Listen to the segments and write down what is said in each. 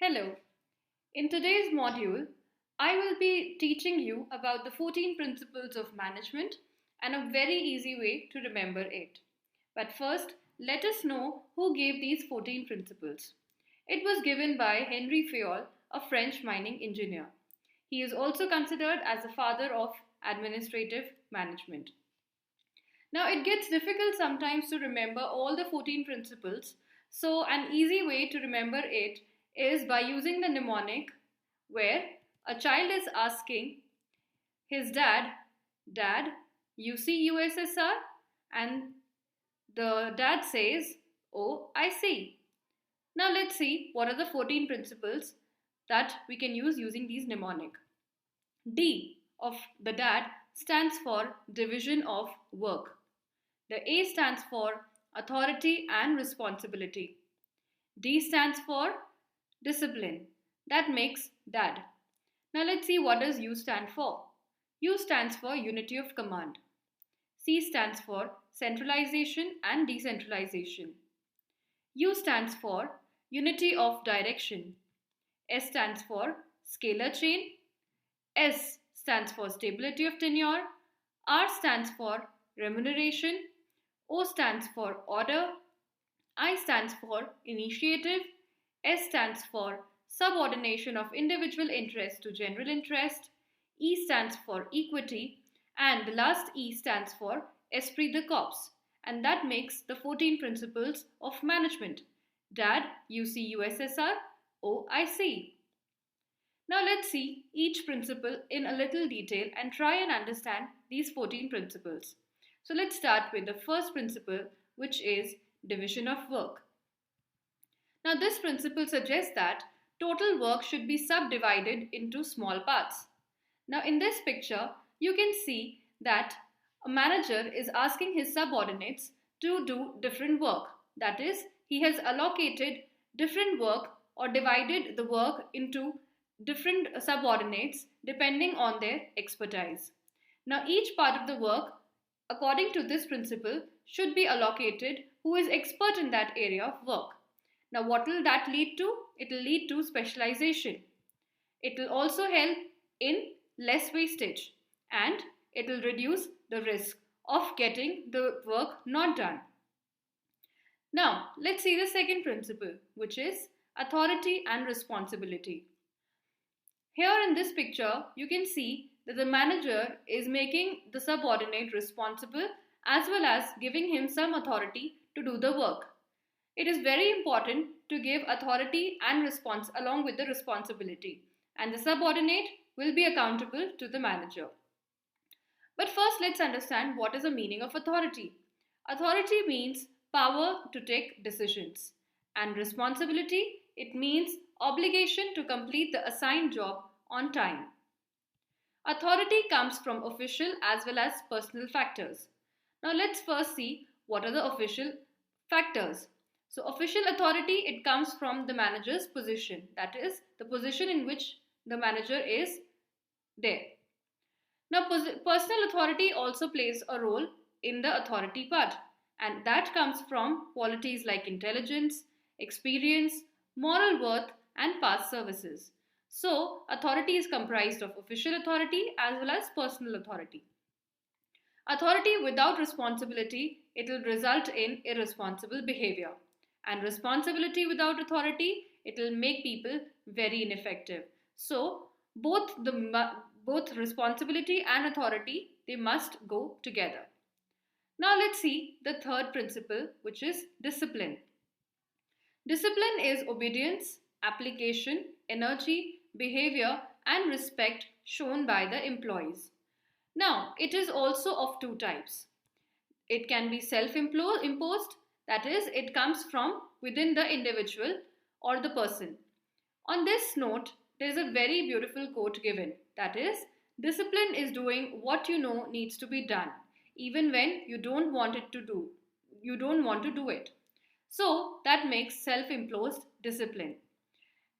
Hello. In today's module, I will be teaching you about the 14 principles of management and a very easy way to remember it. But first, let us know who gave these 14 principles. It was given by Henry Fayol, a French mining engineer. He is also considered as the father of administrative management. Now, it gets difficult sometimes to remember all the 14 principles, so an easy way to remember it is by using the mnemonic where a child is asking his dad, Dad, you see USSR? And the dad says, Oh, I see. Now let's see what are the 14 principles that we can use using these mnemonic. D of the dad stands for division of work. The A stands for authority and responsibility. D stands for discipline. That makes dad. Now let's see what does U stand for. U stands for unity of command. C stands for centralization and decentralization. U stands for unity of direction. S stands for scalar chain. S stands for stability of tenure. R stands for remuneration. O stands for order. I stands for initiative. S stands for subordination of individual interest to general interest. E stands for equity. And the last E stands for Esprit de corps. And that makes the 14 principles of management. Dad, you see USSR. O, I see. Now let's see each principle in a little detail and try and understand these 14 principles. So let's start with the first principle, which is division of work. Now this principle suggests that total work should be subdivided into small parts. Now in this picture, you can see that a manager is asking his subordinates to do different work. That is, he has allocated different work or divided the work into different subordinates depending on their expertise. Now each part of the work, according to this principle, should be allocated who is expert in that area of work. Now what will that lead to? It will lead to specialization. It will also help in less wastage and it will reduce the risk of getting the work not done. Now let's see the second principle, which is authority and responsibility. Here in this picture, you can see that the manager is making the subordinate responsible as well as giving him some authority to do the work. It is very important to give authority and response along with the responsibility, and the subordinate will be accountable to the manager. But first, let's understand what is the meaning of authority. Authority means power to take decisions, and responsibility, it means obligation to complete the assigned job on time. Authority comes from official as well as personal factors. Now let's first see what are the official factors. So official authority, it comes from the manager's position. That is the position in which the manager is there. Now personal authority also plays a role in the authority part, and that comes from qualities like intelligence, experience, moral worth and past services. So authority is comprised of official authority as well as personal authority. Authority without responsibility, it will result in irresponsible behavior. And responsibility without authority, it will make people very ineffective. So both responsibility and authority, they must go together. Now let's see the third principle, which is discipline. Discipline is obedience, application, energy, behavior and respect shown by the employees. Now it is also of two types. It can be self-imposed, that is, it comes from within the individual or the person. On this note, there is a very beautiful quote given, that is, discipline is doing what you know needs to be done, even when you don't want to do it. So that makes self-imposed discipline.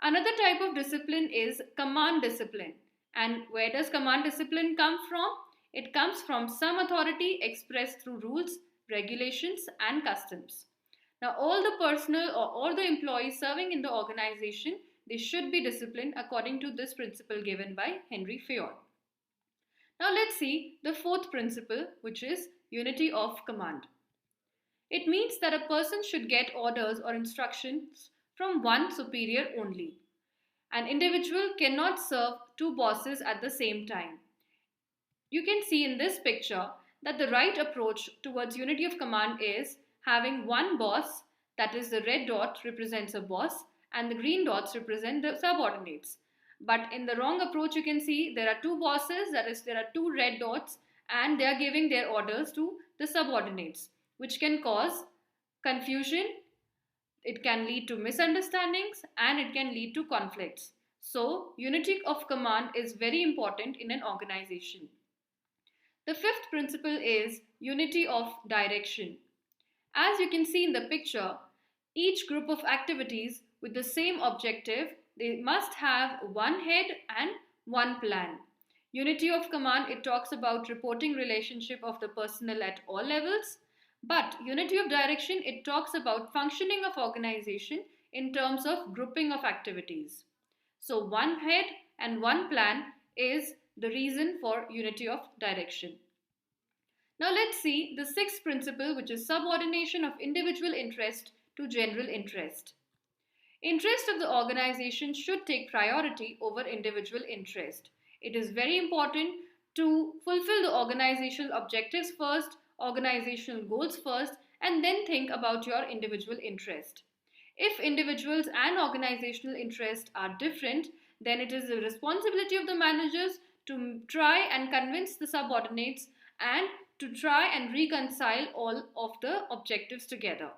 Another type of discipline is command discipline. And where does command discipline come from? It comes from some authority expressed through rules, regulations and customs. Now all the personnel or all the employees serving in the organization, they should be disciplined according to this principle given by Henry Fayol. Now let's see the fourth principle, which is unity of command. It means that a person should get orders or instructions from one superior only. An individual cannot serve two bosses at the same time. You can see in this picture that the right approach towards unity of command is having one boss, that is the red dot represents a boss and the green dots represent the subordinates. But in the wrong approach, you can see there are two bosses, that is there are two red dots, and they are giving their orders to the subordinates, which can cause confusion, it can lead to misunderstandings, and it can lead to conflicts. So, unity of command is very important in an organization. The fifth principle is unity of direction. As you can see in the picture, each group of activities with the same objective, they must have one head and one plan. Unity of command, it talks about reporting relationship of the personnel at all levels. But unity of direction, it talks about functioning of organization in terms of grouping of activities. So one head and one plan is the reason for unity of direction. Now let's see the sixth principle, which is subordination of individual interest to general interest. Interest of the organization should take priority over individual interest. It is very important to fulfill the organizational objectives first, organizational goals first, and then think about your individual interest. If individuals and organizational interests are different, then it is the responsibility of the managers to try and convince the subordinates and to try and reconcile all of the objectives together.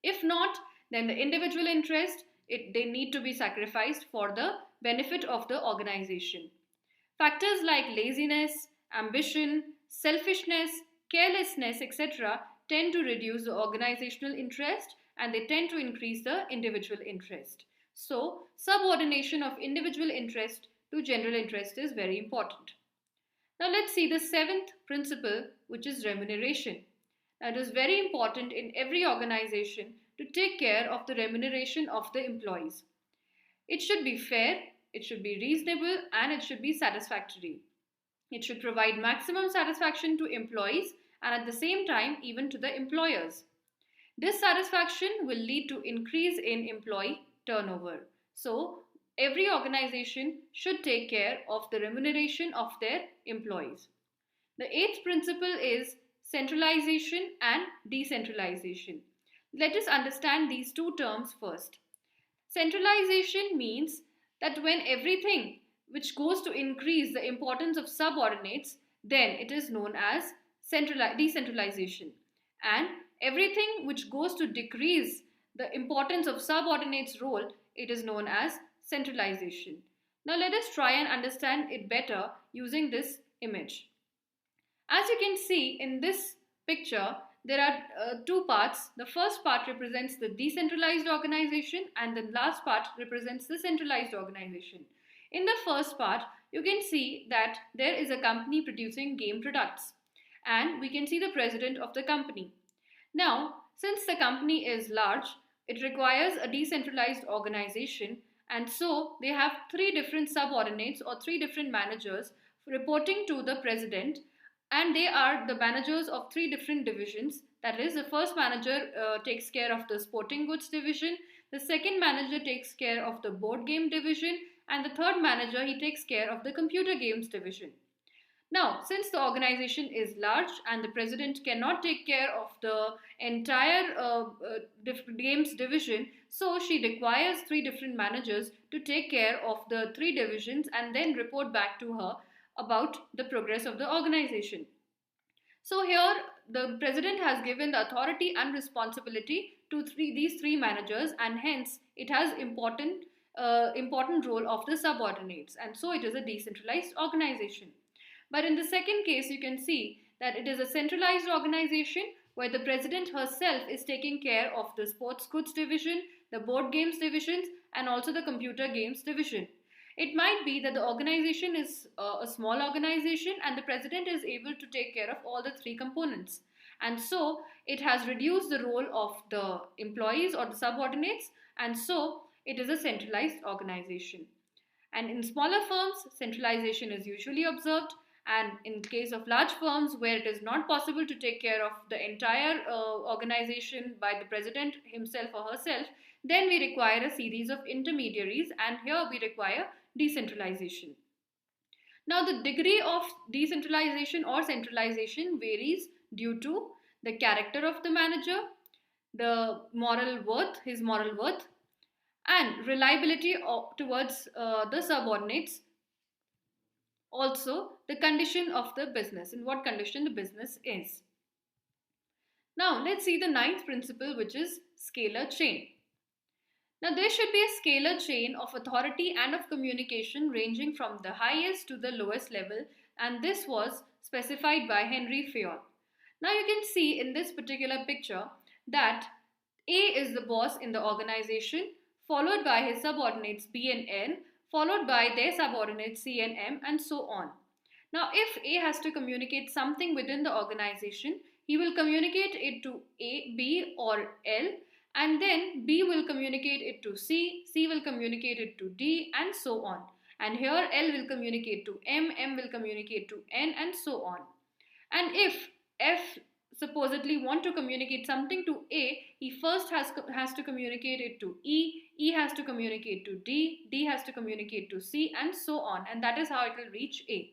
If not, then the individual interest, they need to be sacrificed for the benefit of the organization. Factors like laziness, ambition, selfishness, carelessness, etc. tend to reduce the organizational interest and they tend to increase the individual interest. So, subordination of individual interest to general interest is very important. Now, let's see the seventh principle, which is remuneration. Now, it is very important in every organization to take care of the remuneration of the employees. It should be fair, it should be reasonable, and it should be satisfactory. It should provide maximum satisfaction to employees and at the same time even to the employers. Dissatisfaction will lead to increase in employee turnover. So, every organization should take care of the remuneration of their employees. The eighth principle is centralization and decentralization. Let us understand these two terms first. Centralization means that when everything which goes to increase the importance of subordinates, then it is known as decentralization. And everything which goes to decrease the importance of subordinates' role, it is known as centralization. Now let us try and understand it better using this image. As you can see in this picture, there are two parts. The first part represents the decentralized organization and the last part represents the centralized organization. In the first part, you can see that there is a company producing game products and we can see the president of the company. Now, since the company is large, it requires a decentralized organization and so they have three different subordinates or three different managers reporting to the president, and they are the managers of three different divisions. That is, the first manager takes care of the sporting goods division, the second manager takes care of the board game division, and the third manager, he takes care of the computer games division. Now, since the organization is large and the president cannot take care of the entire games division, so she requires three different managers to take care of the three divisions and then report back to her about the progress of the organization. So here the president has given the authority and responsibility to these three managers, and hence it has important role of the subordinates, and so it is a decentralized organization. But in the second case, you can see that it is a centralized organization where the president herself is taking care of the sports goods division, the board games divisions, and also the computer games division. It might be that the organization is a small organization and the president is able to take care of all the three components. And so it has reduced the role of the employees or the subordinates, and so it is a centralized organization. And in smaller firms, centralization is usually observed. And in case of large firms where it is not possible to take care of the entire organization by the president himself or herself, then we require a series of intermediaries, and here we require decentralization. Now, the degree of decentralization or centralization varies due to the character of the manager, the moral worth, his moral worth, and reliability towards the subordinates. Also, the condition of the business, in what condition the business is. Now, let's see the ninth principle, which is scalar chain. Now, there should be a scalar chain of authority and of communication ranging from the highest to the lowest level, and this was specified by Henry Fayol. Now, you can see in this particular picture that A is the boss in the organization, followed by his subordinates B and N, followed by their subordinates C and M, and so on. Now, if A has to communicate something within the organization, he will communicate it to A, B, or L, and then B will communicate it to C, C will communicate it to D, and so on. And here L will communicate to M, M will communicate to N, and so on. And if F supposedly want to communicate something to A, he first has to communicate it to E, E has to communicate to D, D has to communicate to C, and so on. And that is how it will reach A.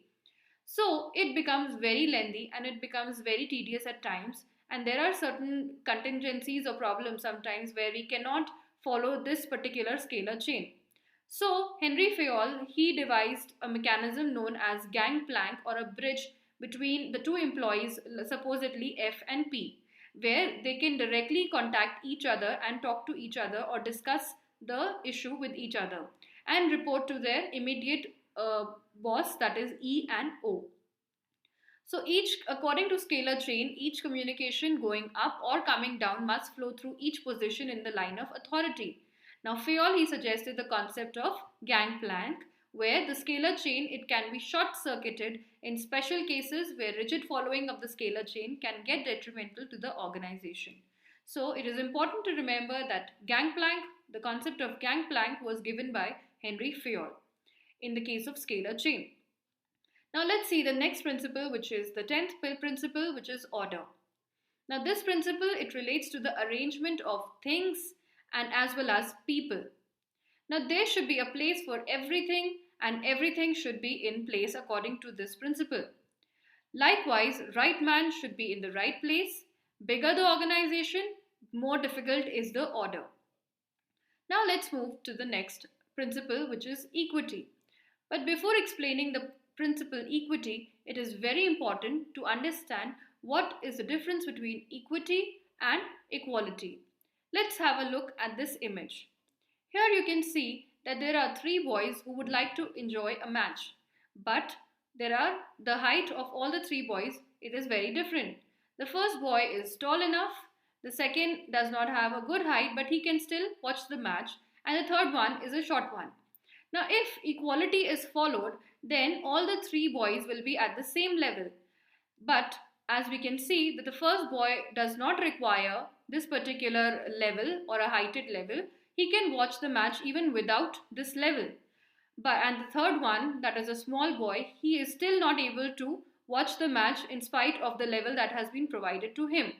So it becomes very lengthy and it becomes very tedious at times. And there are certain contingencies or problems sometimes where we cannot follow this particular scalar chain. So Henry Fayol, he devised a mechanism known as gangplank, or a bridge between the two employees, supposedly F and P, where they can directly contact each other and talk to each other or discuss the issue with each other and report to their immediate boss, that is E and O. So according to scalar chain, each communication going up or coming down must flow through each position in the line of authority. Now, Fayol, he suggested the concept of gangplank, where the scalar chain, it can be short-circuited in special cases where rigid following of the scalar chain can get detrimental to the organization. So, it is important to remember that gangplank, the concept of gangplank was given by Henry Fayol in the case of scalar chain. Now let's see the next principle, which is the 10th principle, which is order. Now this principle, it relates to the arrangement of things and as well as people. Now there should be a place for everything, and everything should be in place according to this principle. Likewise, right man should be in the right place. Bigger the organization, more difficult is the order. Now let's move to the next principle, which is equity. But before explaining the principle equity, it is very important to understand what is the difference between equity and equality. Let's have a look at this image. Here you can see that there are three boys who would like to enjoy a match, but the height of all the three boys, it is very different. The first boy is tall enough, the second does not have a good height but he can still watch the match, and the third one is a short one. Now if equality is followed, then all the three boys will be at the same level. But as we can see that the first boy does not require this particular level or a heighted level. He can watch the match even without this level. And the third one, that is a small boy, he is still not able to watch the match in spite of the level that has been provided to him.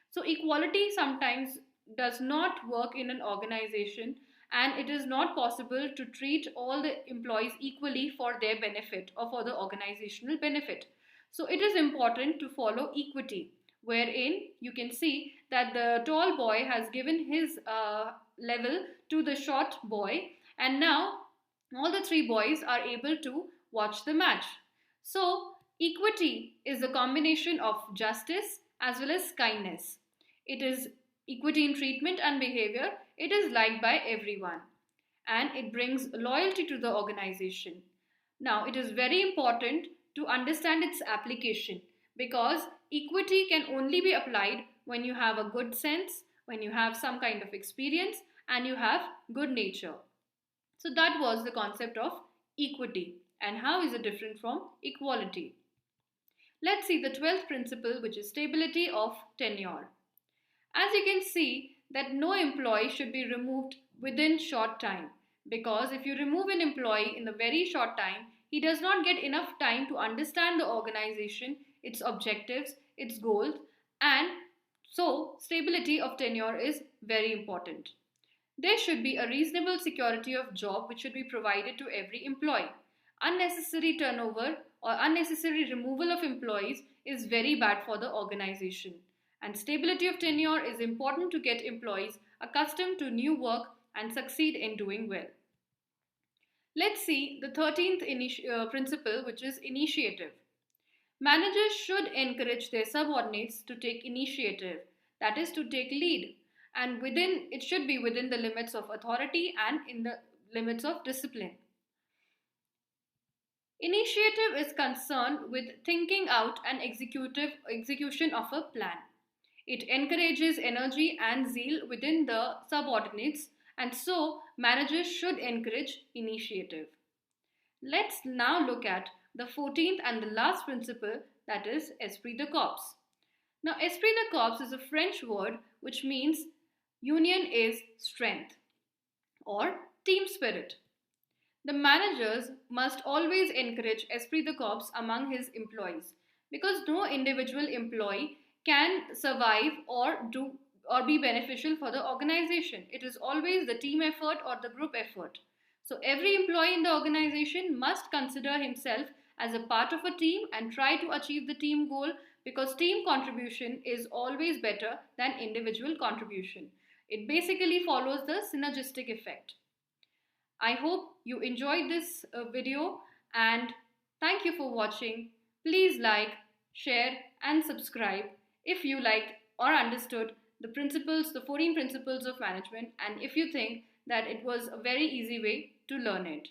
So equality sometimes does not work in an organization, and it is not possible to treat all the employees equally for their benefit or for the organizational benefit. So it is important to follow equity, wherein you can see that the tall boy has given his level to the short boy, and now all the three boys are able to watch the match. So equity is a combination of justice as well as kindness. It is equity in treatment and behavior. It is liked by everyone, and it brings loyalty to the organization. Now, it is very important to understand its application, because equity can only be applied when you have a good sense, when you have some kind of experience, and you have good nature. So that was the concept of equity, and how is it different from equality. Let's see the 12th principle, which is stability of tenure. As you can see that no employee should be removed within short time. Because if you remove an employee in a very short time, he does not get enough time to understand the organization, its objectives, its goals, and so stability of tenure is very important. There should be a reasonable security of job which should be provided to every employee. Unnecessary turnover or unnecessary removal of employees is very bad for the organization. And stability of tenure is important to get employees accustomed to new work and succeed in doing well. Let's see the 13th principle, which is initiative. Managers should encourage their subordinates to take initiative, that is, to take lead, and within it should be within the limits of authority and in the limits of discipline. Initiative is concerned with thinking out and execution of a plan. It encourages energy and zeal within the subordinates, and so managers should encourage initiative. Let's now look at the 14th and the last principle, that is Esprit de Corps. Now, Esprit de Corps is a French word which means union is strength or team spirit. The managers must always encourage esprit de corps among his employees because no individual employee can survive or be beneficial for the organization. It is always the team effort or the group effort. So every employee in the organization must consider himself as a part of a team and try to achieve the team goal because team contribution is always better than individual contribution. It basically follows the synergistic effect. I hope you enjoyed this video and thank you for watching. Please like, share and subscribe if you liked or understood the principles, the 14 principles of management, and if you think that it was a very easy way to learn it.